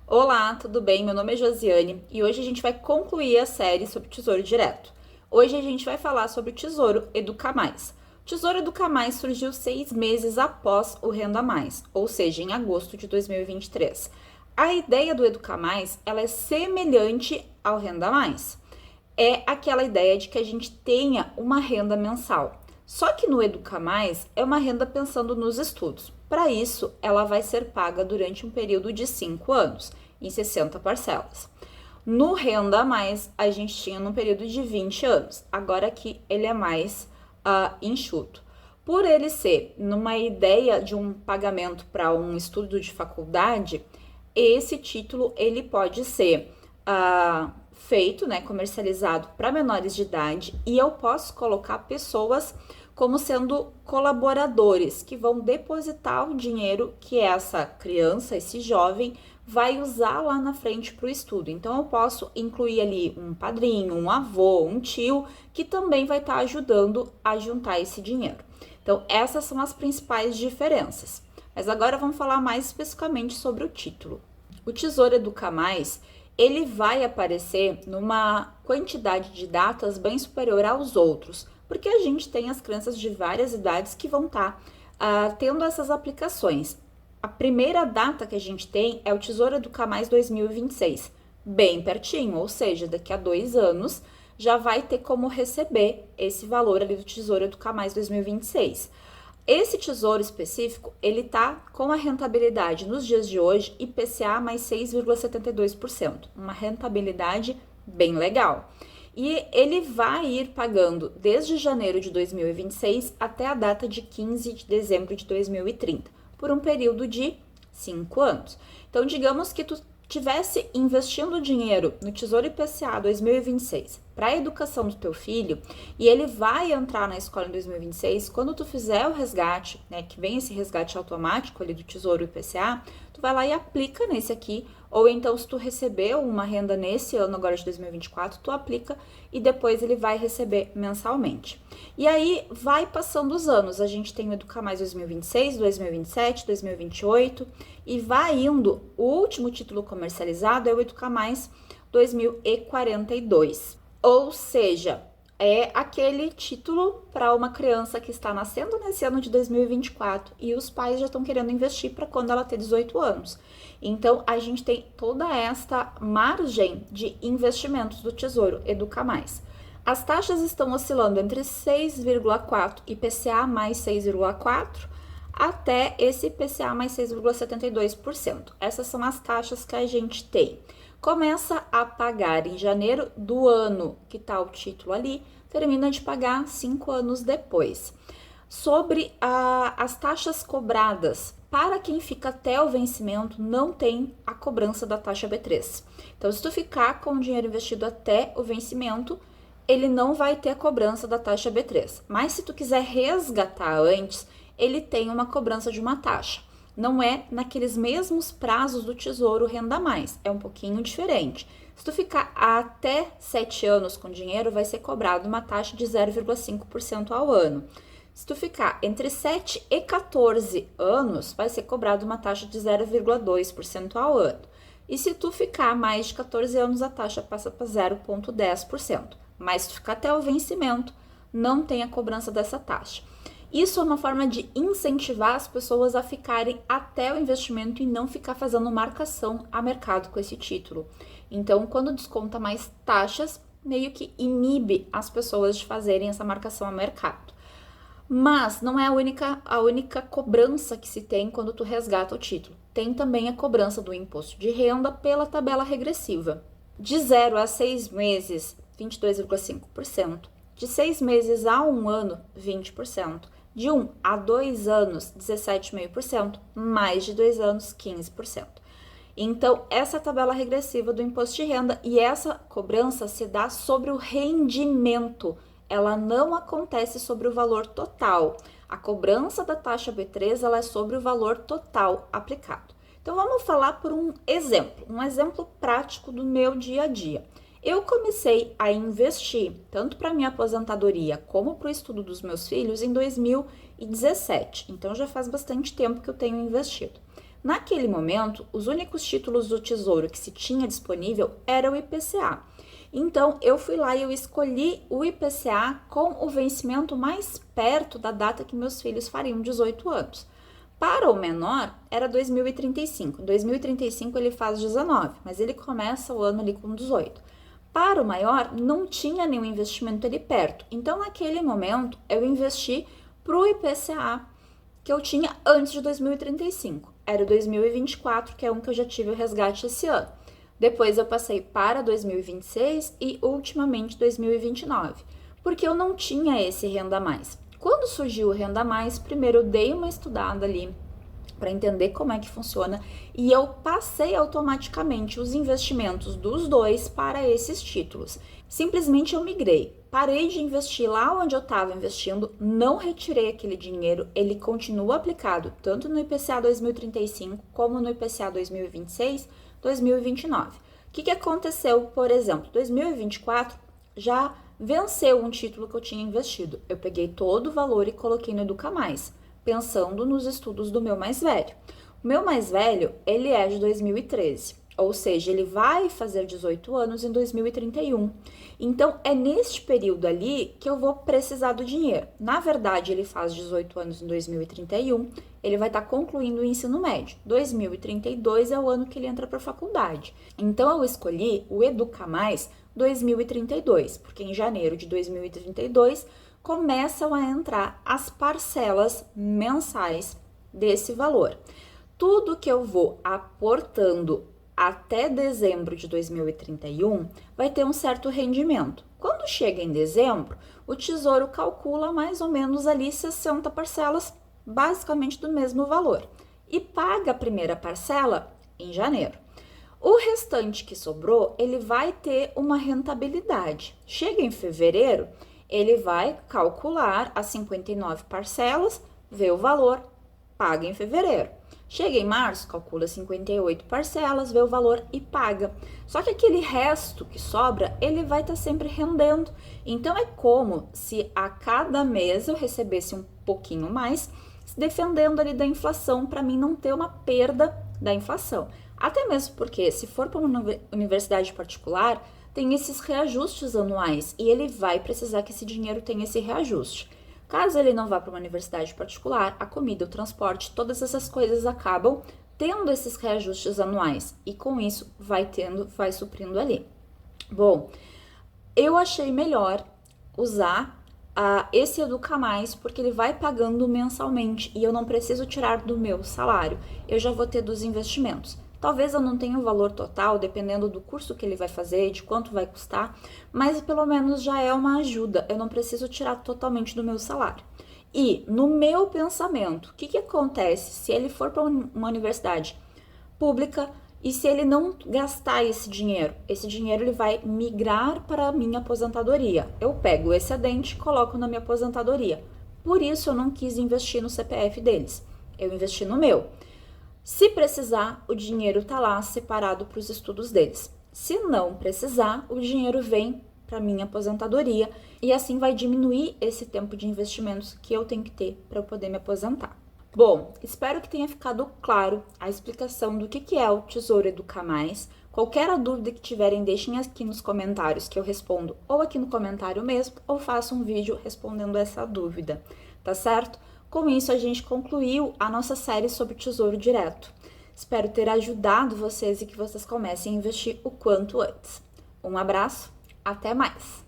Olá, tudo bem? Meu nome é Josiane e hoje a gente vai concluir a série sobre Tesouro Direto. Hoje a gente vai falar sobre o Tesouro Educa Mais. O Tesouro Educa Mais surgiu 6 meses após o Renda Mais, ou seja, em agosto de 2023. A ideia do Educa Mais, ela é semelhante ao Renda Mais. É aquela ideia de que a gente tenha uma renda mensal. Só que no Educa Mais é uma renda pensando nos estudos. Para isso, ela vai ser paga durante um período de 5 anos, em 60 parcelas. No Renda Mais, a gente tinha num período de 20 anos. Agora aqui ele é mais enxuto. Por ele ser numa ideia de um pagamento para um estudo de faculdade, esse título ele pode ser feito, né, comercializado para menores de idade, e eu posso colocar pessoas como sendo colaboradores que vão depositar o dinheiro que essa criança, esse jovem, vai usar lá na frente para o estudo. Então eu posso incluir ali um padrinho, um avô, um tio, que também vai estar ajudando a juntar esse dinheiro. Então essas são as principais diferenças. Mas agora vamos falar mais especificamente sobre o título. O Tesouro Educa Mais, ele vai aparecer numa quantidade de datas bem superior aos outros, porque a gente tem as crianças de várias idades que vão estar tendo essas aplicações. A primeira data que a gente tem é o Tesouro Educa Mais 2026, bem pertinho, ou seja, daqui a 2 anos já vai ter como receber esse valor ali do Tesouro Educa Mais 2026. Esse tesouro específico, ele tá com a rentabilidade nos dias de hoje IPCA mais 6,72%, uma rentabilidade bem legal. E ele vai ir pagando desde janeiro de 2026 até a data de 15 de dezembro de 2030, por um período de 5 anos. Então, digamos que tu tivesse investindo dinheiro no Tesouro IPCA 2026 para a educação do teu filho, e ele vai entrar na escola em 2026, quando tu fizer o resgate, né, que vem esse resgate automático ali do Tesouro IPCA, tu vai lá e aplica nesse aqui, ou então se tu recebeu uma renda nesse ano agora de 2024, tu aplica e depois ele vai receber mensalmente. E aí vai passando os anos, a gente tem o Educa Mais 2026, 2027, 2028 e vai indo, o último título comercializado é o Educa Mais 2042. Ou seja, é aquele título para uma criança que está nascendo nesse ano de 2024 e os pais já estão querendo investir para quando ela ter 18 anos. Então, a gente tem toda esta margem de investimentos do Tesouro Educa Mais. As taxas estão oscilando entre 6,4 IPCA mais 6,4 até esse IPCA mais 6,72%. Essas são as taxas que a gente tem. Começa a pagar em janeiro do ano que está o título ali, termina de pagar 5 anos depois. Sobre as taxas cobradas, para quem fica até o vencimento, não tem a cobrança da taxa B3. Então, se tu ficar com o dinheiro investido até o vencimento, ele não vai ter a cobrança da taxa B3. Mas se tu quiser resgatar antes, ele tem uma cobrança de uma taxa. Não é naqueles mesmos prazos do Tesouro Renda Mais, é um pouquinho diferente. Se tu ficar até 7 anos com dinheiro, vai ser cobrado uma taxa de 0,5% ao ano. Se tu ficar entre 7 e 14 anos, vai ser cobrado uma taxa de 0,2% ao ano. E se tu ficar mais de 14 anos, a taxa passa para 0,10%. Mas se tu ficar até o vencimento, não tem a cobrança dessa taxa. Isso é uma forma de incentivar as pessoas a ficarem até o investimento e não ficar fazendo marcação a mercado com esse título. Então, quando desconta mais taxas, meio que inibe as pessoas de fazerem essa marcação a mercado. Mas não é a única cobrança que se tem quando tu resgata o título. Tem também a cobrança do imposto de renda pela tabela regressiva. De 0 a 6 meses, 22,5%. De 6 meses a 1 ano, 20%. De 1 a 2 anos, 17,5%. Mais de 2 anos, 15%. Então, essa tabela regressiva do imposto de renda, e essa cobrança se dá sobre o rendimento. Ela não acontece sobre o valor total. A cobrança da taxa B3, ela é sobre o valor total aplicado. Então, vamos falar por um exemplo prático do meu dia a dia. Eu comecei a investir, tanto para minha aposentadoria como para o estudo dos meus filhos, em 2017. Então, já faz bastante tempo que eu tenho investido. Naquele momento, os únicos títulos do Tesouro que se tinha disponível era o IPCA. Então, eu fui lá e eu escolhi o IPCA com o vencimento mais perto da data que meus filhos fariam 18 anos. Para o menor, era 2035. Em 2035 ele faz 19, mas ele começa o ano ali com 18. Para o maior, não tinha nenhum investimento ali perto. Então, naquele momento, eu investi para o IPCA que eu tinha antes de 2035. Era o 2024, que é um que eu já tive o resgate esse ano. Depois eu passei para 2026 e ultimamente 2029, porque eu não tinha esse Renda Mais. Quando surgiu o Renda Mais, primeiro eu dei uma estudada ali para entender como é que funciona e eu passei automaticamente os investimentos dos dois para esses títulos. Simplesmente eu migrei, parei de investir lá onde eu estava investindo, não retirei aquele dinheiro, ele continua aplicado tanto no IPCA 2035 como no IPCA 2026, 2029. O que aconteceu, por exemplo, 2024 já venceu um título que eu tinha investido. Eu peguei todo o valor e coloquei no Educa Mais, pensando nos estudos do meu mais velho. O meu mais velho, ele é de 2013, ou seja, ele vai fazer 18 anos em 2031. Então, é neste período ali que eu vou precisar do dinheiro. Na verdade, ele faz 18 anos em 2031, ele vai estar concluindo o ensino médio. 2032 é o ano que ele entra para a faculdade. Então, eu escolhi o Educa Mais 2032, porque em janeiro de 2032 começam a entrar as parcelas mensais desse valor. Tudo que eu vou aportando até dezembro de 2031 vai ter um certo rendimento. Quando chega em dezembro, o Tesouro calcula mais ou menos ali 60 parcelas, basicamente do mesmo valor, e paga a primeira parcela em janeiro. O restante que sobrou, ele vai ter uma rentabilidade. Chega em fevereiro, ele vai calcular as 59 parcelas, vê o valor, paga em fevereiro. Chega em março, calcula 58 parcelas, vê o valor e paga. Só que aquele resto que sobra, ele vai estar sempre rendendo. Então, é como se a cada mês eu recebesse um pouquinho mais, se defendendo ali da inflação, para mim não ter uma perda da inflação. Até mesmo porque, se for para uma universidade particular, tem esses reajustes anuais e ele vai precisar que esse dinheiro tenha esse reajuste. Caso ele não vá para uma universidade particular, a comida, o transporte, todas essas coisas acabam tendo esses reajustes anuais e com isso vai suprindo ali. Bom, eu achei melhor usar esse Educa Mais porque ele vai pagando mensalmente e eu não preciso tirar do meu salário, eu já vou ter dos investimentos. Talvez eu não tenha o valor total, dependendo do curso que ele vai fazer, de quanto vai custar, mas pelo menos já é uma ajuda, eu não preciso tirar totalmente do meu salário. E no meu pensamento, o que acontece se ele for para uma universidade pública e se ele não gastar esse dinheiro? Esse dinheiro ele vai migrar para a minha aposentadoria. Eu pego o excedente e coloco na minha aposentadoria. Por isso eu não quis investir no CPF deles, eu investi no meu. Se precisar, o dinheiro está lá separado para os estudos deles. Se não precisar, o dinheiro vem para minha aposentadoria e assim vai diminuir esse tempo de investimentos que eu tenho que ter para eu poder me aposentar. Bom, espero que tenha ficado claro a explicação do que é o Tesouro Educa Mais. Qualquer dúvida que tiverem, deixem aqui nos comentários que eu respondo ou aqui no comentário mesmo ou faço um vídeo respondendo essa dúvida, tá certo? Com isso, a gente concluiu a nossa série sobre Tesouro Direto. Espero ter ajudado vocês e que vocês comecem a investir o quanto antes. Um abraço, até mais!